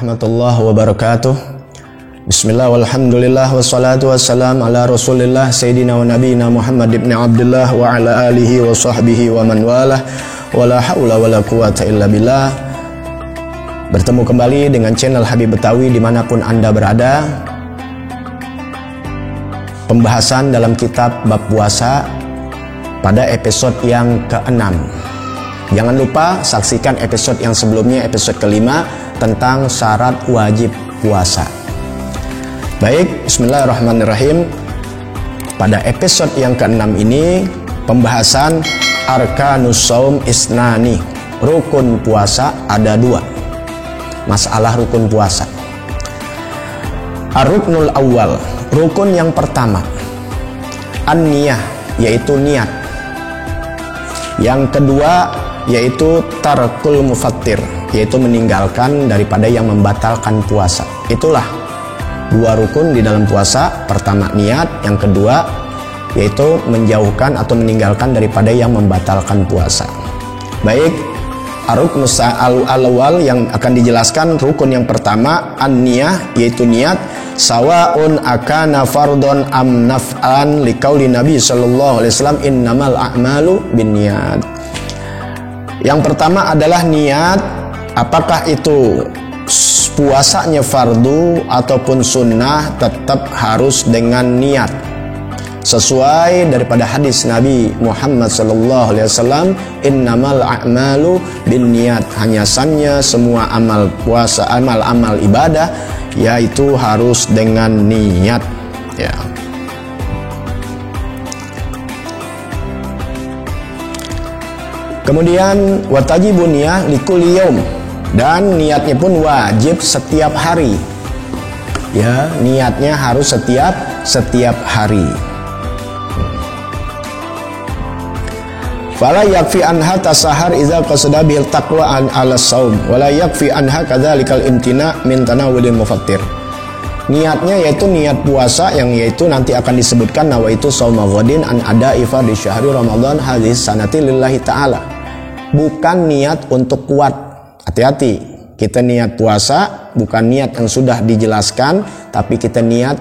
warahmatullahi wabarakatuh. Bismillah walhamdulillah wassalatu wassalam ala rasulillah sayyidina wa nabiyina Muhammad ibn Abdullah wa ala alihi wa sahbihi wa man walah wa la hawla wa la quwata illa billah. Bertemu kembali dengan channel Habib Betawi dimanapun Anda berada. Pembahasan dalam kitab bab puasa pada episode yang ke-6. Jangan lupa saksikan episode yang sebelumnya, episode kelima tentang syarat wajib puasa. Baik, bismillahirrahmanirrahim. Pada episode yang ke-6 ini pembahasan arkanus shaum isnani. Rukun puasa ada 2. Masalah rukun puasa. Ar-ruknul awal, rukun yang pertama, an-niyah, yaitu niat. Yang kedua yaitu tarkul mufattir, yaitu meninggalkan daripada yang membatalkan puasa. Itulah 2 rukun di dalam puasa. Pertama niat, yang kedua yaitu menjauhkan atau meninggalkan daripada yang membatalkan puasa. Baik, ar-ruknul awal yang akan dijelaskan, rukun yang pertama an-niyah, yaitu niat. Sawaun akana fardon am naf'an liqauli Nabi sallallahu alaihi wasallam innamal a'malu binniyat. Yang pertama adalah niat. Apakah itu puasanya fardu ataupun sunnah, tetap harus dengan niat. Sesuai daripada hadis Nabi Muhammad sallallahu alaihi wasallam, innamal a'malu binniyat. Hanyasannya semua amal puasa, amal-amal ibadah yaitu harus dengan niat, ya. Kemudian watajibun niyah likulli yaum, dan niatnya pun wajib setiap hari. Ya, niatnya harus setiap hari. Fala yakfi anha tasahar idza qasada bil taqwa an ala saum wala yakfi anha kadzalikal imtina min tanawulil mufattir. Niatnya yaitu niat puasa yang yaitu nanti akan disebutkan nawaitu shauma ghadin an ada'i fardhi syahri ramadan hadhihi sanati lillahi ta'ala. Bukan niat untuk kuat. Hati-hati. Kita niat puasa bukan niat yang sudah dijelaskan, tapi kita niat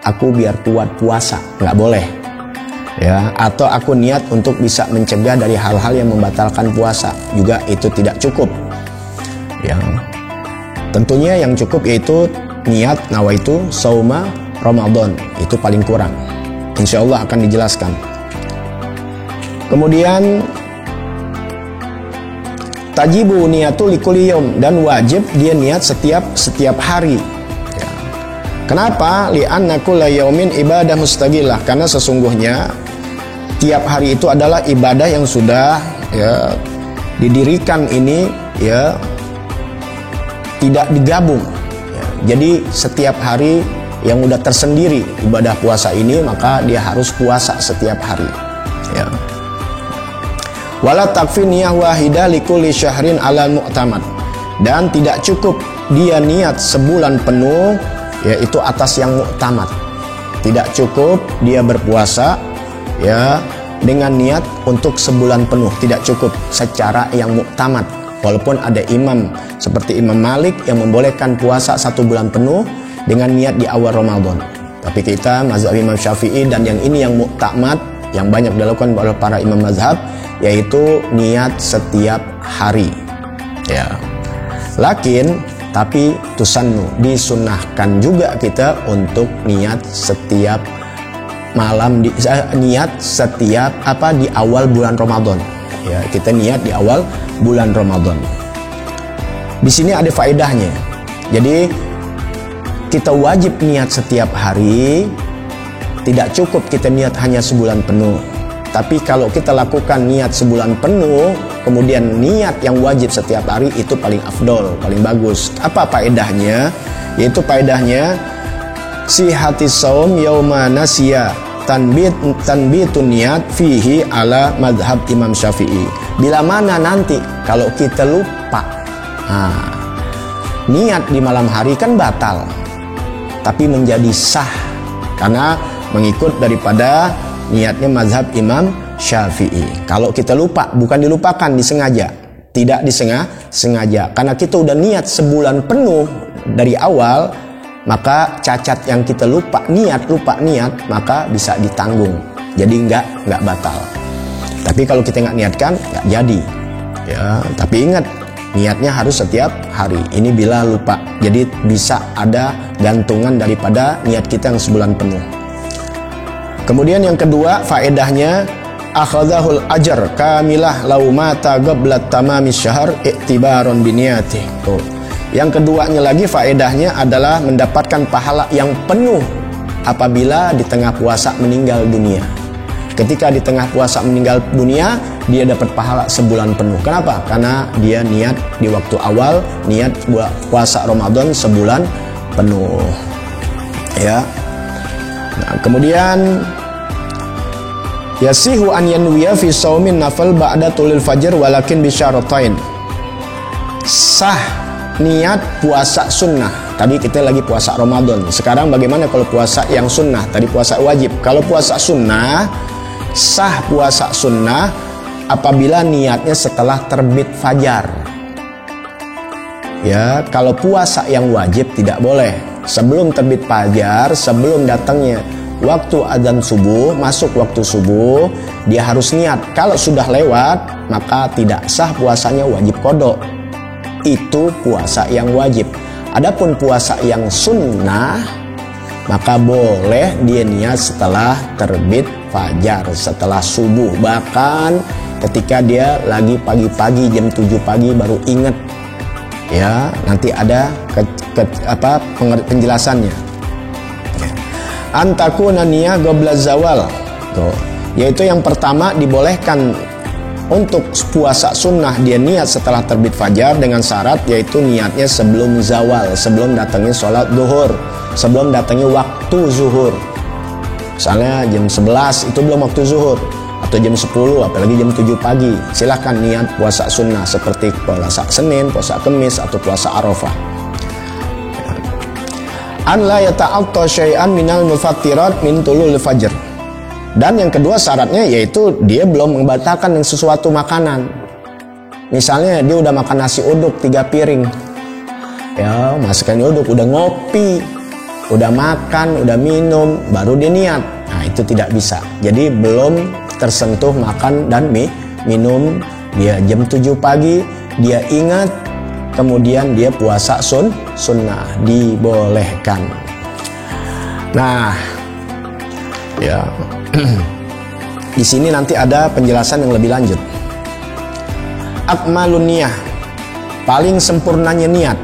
aku biar kuat puasa. Nggak boleh. Ya, atau aku niat untuk bisa mencegah dari hal-hal yang membatalkan puasa, juga itu tidak cukup. Ya. Tentunya yang cukup yaitu niat nawaitu shauma Ramadan, itu paling kurang. Insya Allah akan dijelaskan. Kemudian tajibu niatu likulli yaum, dan wajib dia niat setiap hari. Ya. Kenapa? Li'anna kulla yaumin ibadah mustaqilah, karena sesungguhnya tiap hari itu adalah ibadah yang sudah ya didirikan ini, ya tidak digabung. Ya. Jadi setiap hari yang udah tersendiri ibadah puasa ini, maka dia harus puasa setiap hari. Ya. Wala takfi niyah wahidah likulli syahrin ala mu'tamad, dan tidak cukup dia niat sebulan penuh, yaitu atas yang mu'tamad. Tidak cukup dia berpuasa ya dengan niat untuk sebulan penuh, tidak cukup secara yang mu'tamad. Walaupun ada imam seperti Imam Malik yang membolehkan puasa 1 bulan penuh dengan niat di awal Ramadan, tapi kita mazhab Imam Syafi'i dan yang ini yang mu'tamad, yang banyak dilakukan oleh para imam mazhab, yaitu niat setiap hari. Ya. Tapi tusannu, disunahkan juga kita untuk niat setiap malam, niat setiap di awal bulan Ramadan. Ya, kita niat di awal bulan Ramadan. Di sini ada faedahnya. Jadi kita wajib niat setiap hari. Tidak cukup kita niat hanya sebulan penuh. Tapi kalau kita lakukan niat sebulan penuh, kemudian niat yang wajib setiap hari, itu paling afdol, paling bagus. Apa faedahnya? Yaitu faedahnya sihatis saum yauma nasiya tanbitun niat fihi ala madhab Imam Syafi'i. Bila mana nanti kalau kita lupa, niat di malam hari kan batal, tapi menjadi sah karena mengikut daripada niatnya mazhab Imam Syafi'i. Kalau kita lupa, bukan dilupakan, disengaja. tidak disengaja. Karena kita udah niat sebulan penuh dari awal, maka cacat yang kita lupa niat, maka bisa ditanggung. Jadi nggak batal. Tapi kalau kita nggak niatkan, nggak jadi. Ya, tapi ingat, niatnya harus setiap hari. Ini bila lupa. Jadi bisa ada gantungan daripada niat kita yang sebulan penuh. Kemudian yang kedua, faedahnya akhadhahul ajar kamilah lau mata qabla tamami syahr i'tibaron biniyati. Tuh. Yang keduanya lagi faedahnya adalah mendapatkan pahala yang penuh apabila di tengah puasa meninggal dunia. Ketika di tengah puasa meninggal dunia, dia dapat pahala sebulan penuh. Kenapa? Karena dia niat di waktu awal, niat puasa Ramadan sebulan penuh. Ya. Nah, kemudian yasihu an yanwiya fi shaumin nafal ba'da tulil fajr walakin bi syaratain. Sah niat puasa sunnah. Tadi kita lagi puasa Ramadan. Sekarang bagaimana kalau puasa yang sunnah? Tadi puasa wajib. Kalau puasa sunnah, sah puasa sunnah apabila niatnya setelah terbit fajar. Ya, kalau puasa yang wajib tidak boleh. Sebelum terbit fajar, sebelum datangnya waktu adzan subuh, masuk waktu subuh, dia harus niat. Kalau sudah lewat, maka tidak sah puasanya, wajib qada. Itu puasa yang wajib. Adapun puasa yang sunnah, maka boleh dia niat setelah terbit fajar, setelah subuh. Bahkan ketika dia lagi pagi-pagi jam 7 pagi baru ingat. Ya, nanti ada penjelasannya. Antakuna niyah qabla zawal. Tuh. Yaitu yang pertama dibolehkan untuk puasa sunnah dia niat setelah terbit fajar dengan syarat yaitu niatnya sebelum zawal, sebelum datangnya sholat zuhur, sebelum datangnya waktu zuhur. Misalnya jam 11 itu belum waktu zuhur, atau jam 10 apalagi jam 7 pagi. Silahkan niat puasa sunnah seperti puasa Senin, puasa Kamis atau puasa Arafah. An la yata'atta syai'an minal mufattirat min tulul fajr. Dan yang kedua syaratnya yaitu dia belum membatalkan sesuatu makanan. Misalnya dia udah makan nasi uduk 3 piring. Ya, masukkan uduk, udah ngopi, udah makan, udah minum, baru dia niat. Nah, itu tidak bisa. Jadi belum tersentuh makan dan minum, dia jam 7 pagi dia ingat, kemudian dia puasa sunnah, dibolehkan. Nah, ya. Di sini nanti ada penjelasan yang lebih lanjut. Akmalun niyah, paling sempurnanya niat.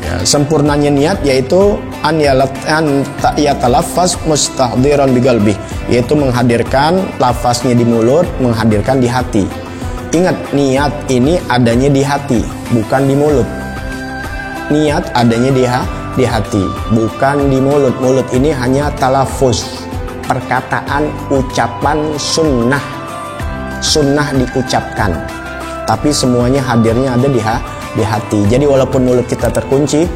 Ya, sempurnanya niat yaitu an yatalaffaz mustahdiran biqalbi, yaitu menghadirkan lafaznya di mulut, menghadirkan di hati. Ingat, niat ini adanya di hati, bukan di mulut. Niat adanya di hati, bukan di mulut. Mulut ini hanya talaffuz, perkataan, ucapan sunnah. Sunnah diucapkan, tapi semuanya hadirnya ada di hati. Jadi walaupun mulut kita terkunci,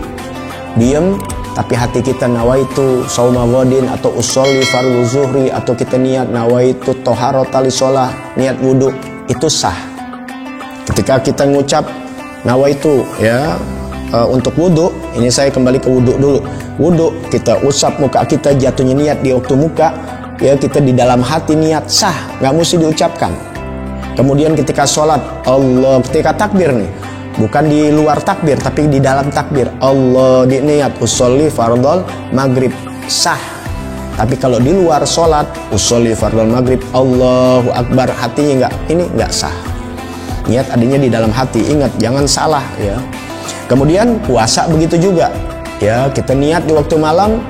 diam, tapi hati kita nawaitu shauma ghadin atau usolli fardhu zuhri, atau kita niat nawaitu toharota li shalah, niat wudu, itu sah. Ketika kita ngucap nawaitu ya untuk wudu, ini saya kembali ke wudu dulu. Wudu, kita usap muka kita, jatuhnya niat di waktu muka, ya kita di dalam hati niat, sah, nggak mesti diucapkan. Kemudian ketika sholat, Allah, ketika takbir nih, bukan di luar takbir, tapi di dalam takbir, Allah di niat, usolli fardhol maghrib, sah. Tapi kalau di luar sholat, usolli fardhol maghrib, Allahu akbar, hatinya nggak sah. Niat adanya di dalam hati, ingat, jangan salah ya. Kemudian puasa begitu juga. Ya, kita niat di waktu malam,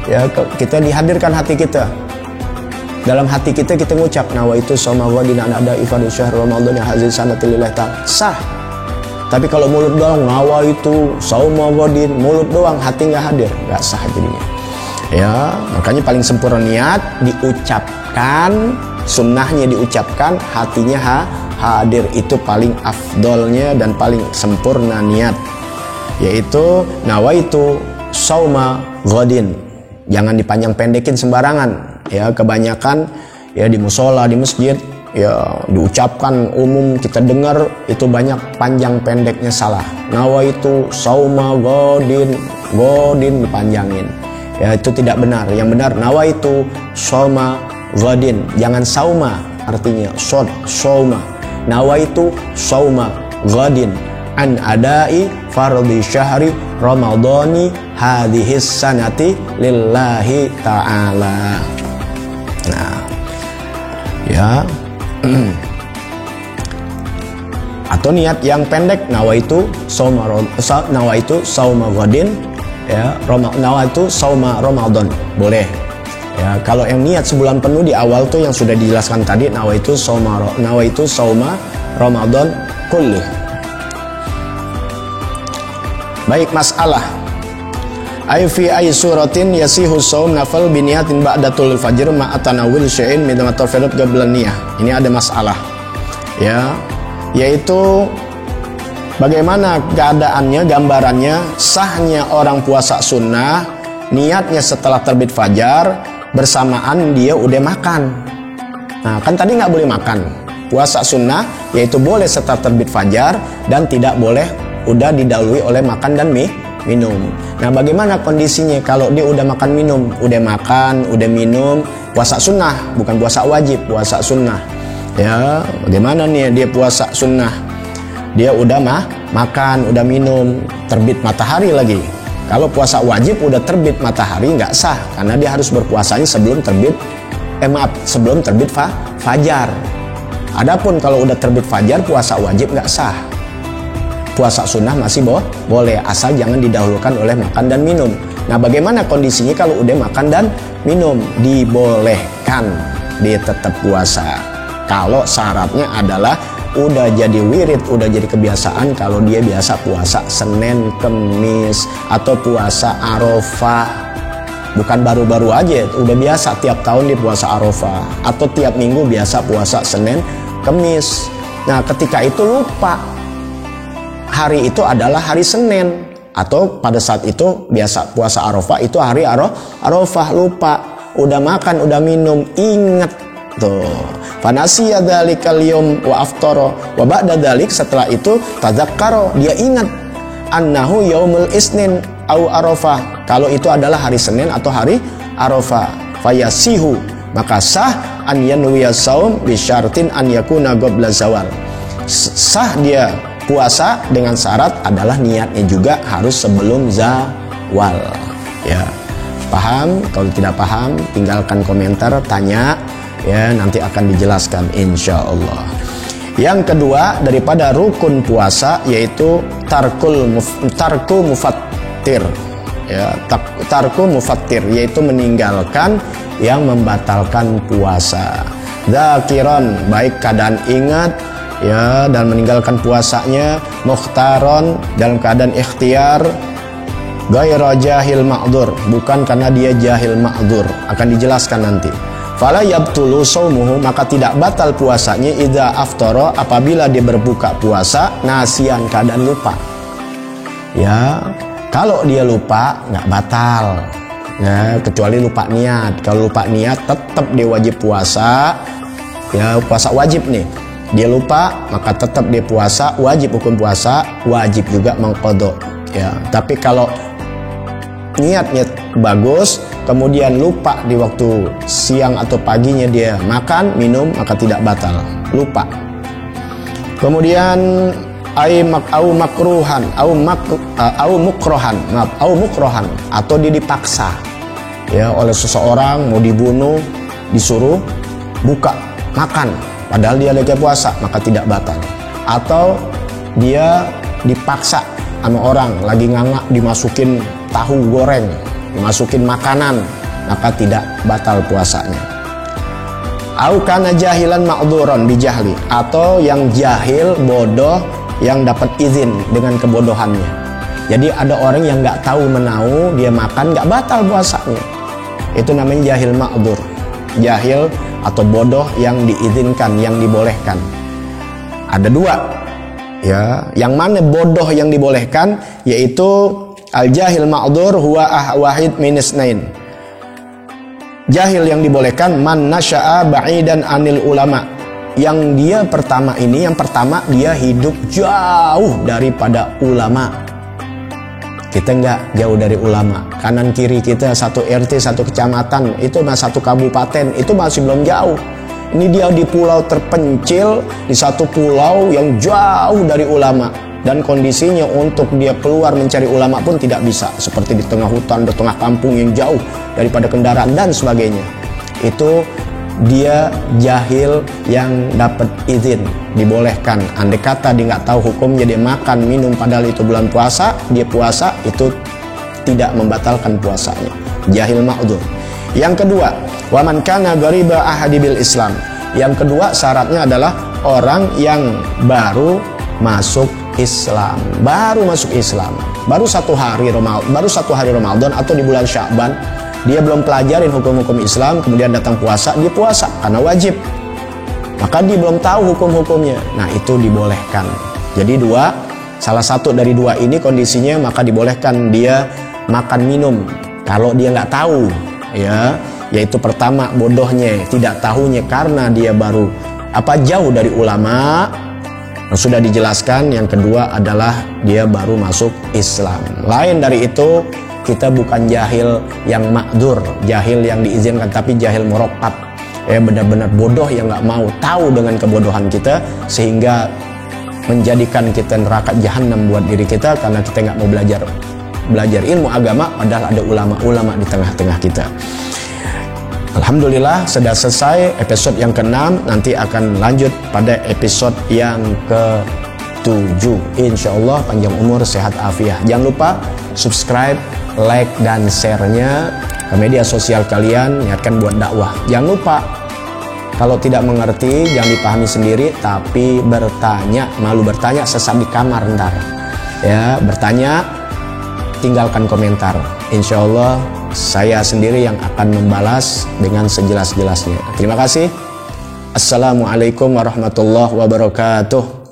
ya kita dihadirkan hati kita. Dalam hati kita ngucap nawaitu shauma ghadin ada ifadu syahr ramadan ya hazil sanatillillah ta'ala, sah. Tapi kalau mulut doang nawaitu shauma ghadin, mulut doang, hati nggak hadir, nggak sah jadinya. Ya, makanya paling sempurna niat diucapkan, sunnahnya diucapkan, hatinya hadir, itu paling afdolnya dan paling sempurna niat. Yaitu nawaitu shauma ghadin. Jangan dipanjang pendekin sembarangan. Ya, kebanyakan ya di musola, di masjid ya diucapkan umum, kita dengar itu banyak panjang pendeknya salah. Nawaitu sauma godin dipanjangin. Ya itu tidak benar. Yang benar nawaitu sauma godin. Jangan sauma, artinya sauma. Nawaitu sauma godin an adai fardhi syahri ramadhani hadhis sanati lillahi ta'ala. Nah, ya. Atau niat yang pendek, nawaitu sauma ghadin, ya, nawaitu sauma ramadan, boleh. Ya, kalau yang niat sebulan penuh di awal tuh yang sudah dijelaskan tadi, nawaitu sauma ramadan kulli. Baik, masalah ay fi ay suratin yasihu shaum nafal biniyatin ba'datul fajr ma atanawul syai'in min matafirat qabla niyah. Ini ada masalah, ya, yaitu bagaimana keadaannya, gambarannya sahnya orang puasa sunnah niatnya setelah terbit fajar bersamaan dia udah makan. Nah, kan tadi nggak boleh makan. Puasa sunnah yaitu boleh setelah terbit fajar dan tidak boleh udah didahului oleh makan dan minum. Nah, bagaimana kondisinya kalau dia udah makan minum, udah makan, udah minum, puasa sunnah, bukan puasa wajib, puasa sunnah. Ya, bagaimana nih dia puasa sunnah? Dia udah makan, udah minum, terbit matahari lagi. Kalau puasa wajib udah terbit matahari nggak sah, karena dia harus berpuasanya sebelum terbit fajar. Adapun kalau udah terbit fajar, puasa wajib nggak sah. Puasa sunnah masih boleh, asal jangan didahulukan oleh makan dan minum. Nah, bagaimana kondisinya kalau udah makan dan minum? Dibolehkan dia tetap puasa. Kalau syaratnya adalah udah jadi wirid, udah jadi kebiasaan kalau dia biasa puasa Senin, Kemis, atau puasa Arafah. Bukan baru-baru aja, udah biasa tiap tahun dia puasa Arafah, atau tiap minggu biasa puasa Senin, Kemis. Nah, ketika itu lupa hari itu adalah hari Senin, atau pada saat itu biasa puasa Arafah itu hari Arafah, lupa, udah makan, udah minum, ingat tuh. Fanasiya dzalikal yaum wa aftara wa ba'da dzalik, setelah itu tadzakkara, dia ingat annahu yaumul isnin au Arafah, kalau itu adalah hari Senin atau hari Arafah. Fayasihu, maka sah an yanwiya saum bi syartin an yakuna qabla zawal. Sah dia puasa dengan syarat adalah niatnya juga harus sebelum zawal. Ya, paham? Kalau tidak paham tinggalkan komentar, tanya, ya, nanti akan dijelaskan insya Allah. Yang kedua daripada rukun puasa yaitu tarku mufattir, ya, tarku mufattir yaitu meninggalkan yang membatalkan puasa. Dzakiran, baik keadaan ingat, ya, dan meninggalkan puasanya, mukhtaron, dalam keadaan ikhtiar, ghairu jahil ma'dzur, bukan karena dia jahil ma'dzur, akan dijelaskan nanti. Fala yabtulu shaumuhu, maka tidak batal puasanya idza aftara, apabila dia berbuka puasa nasian, keadaan lupa. Ya, kalau dia lupa nggak batal. Ya, kecuali lupa niat. Kalau lupa niat tetap dia wajib puasa. Ya, puasa wajib nih. Dia lupa, maka tetap dia puasa, wajib hukum puasa, wajib juga mengqadha. Ya, tapi kalau niatnya bagus, kemudian lupa di waktu siang atau paginya dia makan, minum, maka tidak batal, lupa. Kemudian mukrohan, atau dia dipaksa, ya, oleh seseorang mau dibunuh, disuruh buka makan, padahal dia lagi puasa, maka tidak batal. Atau dia dipaksa sama orang lagi ngangak, dimasukin tahu goreng, dimasukin makanan, maka tidak batal puasanya. Au kana jahilan ma'dzuran bijahli, atau yang jahil, bodoh, yang dapat izin dengan kebodohannya. Jadi ada orang yang nggak tahu menau, dia makan, nggak batal puasanya. Itu namanya jahil ma'dzur, jahil atau bodoh yang diizinkan, yang dibolehkan. Ada dua, ya. Yang mana bodoh yang dibolehkan? Yaitu al-jahil ma'dzur huwa wahid min isnain. Jahil yang dibolehkan man nasya'a ba'idan anil ulama, yang dia pertama ini, yang pertama dia hidup jauh daripada ulama. Kita nggak jauh dari ulama. Kanan kiri kita satu RT, satu kecamatan, itu masih satu kabupaten, itu masih belum jauh. Ini dia di pulau terpencil, di satu pulau yang jauh dari ulama. Dan kondisinya untuk dia keluar mencari ulama pun tidak bisa. Seperti di tengah hutan, di tengah kampung yang jauh daripada kendaraan dan sebagainya. Itu dia jahil yang dapat izin, dibolehkan. Andai kata dia nggak tahu hukumnya, dia makan minum padahal itu bulan puasa, dia puasa, itu tidak membatalkan puasanya. Jahil ma'dzur. Yang kedua, wa man kana ghariba ahadi bil Islam. Yang kedua syaratnya adalah orang yang baru masuk Islam, baru masuk Islam, baru satu hari Ramadan atau di bulan Sya'ban. Dia belum pelajarin hukum-hukum Islam, kemudian datang puasa, dia puasa karena wajib. Maka dia belum tahu hukum-hukumnya. Nah, itu dibolehkan. Jadi salah satu dari dua ini kondisinya, maka dibolehkan dia makan minum. Kalau dia nggak tahu, ya, yaitu pertama bodohnya, tidak tahunya karena dia baru jauh dari ulama. Sudah dijelaskan. Yang kedua adalah dia baru masuk Islam. Lain dari itu, kita bukan jahil yang makdur, jahil yang diizinkan, tapi jahil murakkab. Benar-benar bodoh yang nggak mau tahu dengan kebodohan kita, sehingga menjadikan kita neraka jahanam buat diri kita karena kita nggak mau belajar ilmu agama, padahal ada ulama-ulama di tengah-tengah kita. Alhamdulillah sudah selesai episode yang ke-6. Nanti akan lanjut pada episode yang ke-7. Insyaallah panjang umur, sehat afiah. Jangan lupa subscribe, like dan share-nya ke media sosial kalian, niatkan buat dakwah. Jangan lupa kalau tidak mengerti jangan dipahami sendiri, tapi bertanya. Malu bertanya, sesat di kamar ntar. Ya, bertanya, tinggalkan komentar. Insya Allah saya sendiri yang akan membalas dengan sejelas-jelasnya. Terima kasih. Assalamualaikum warahmatullahi wabarakatuh.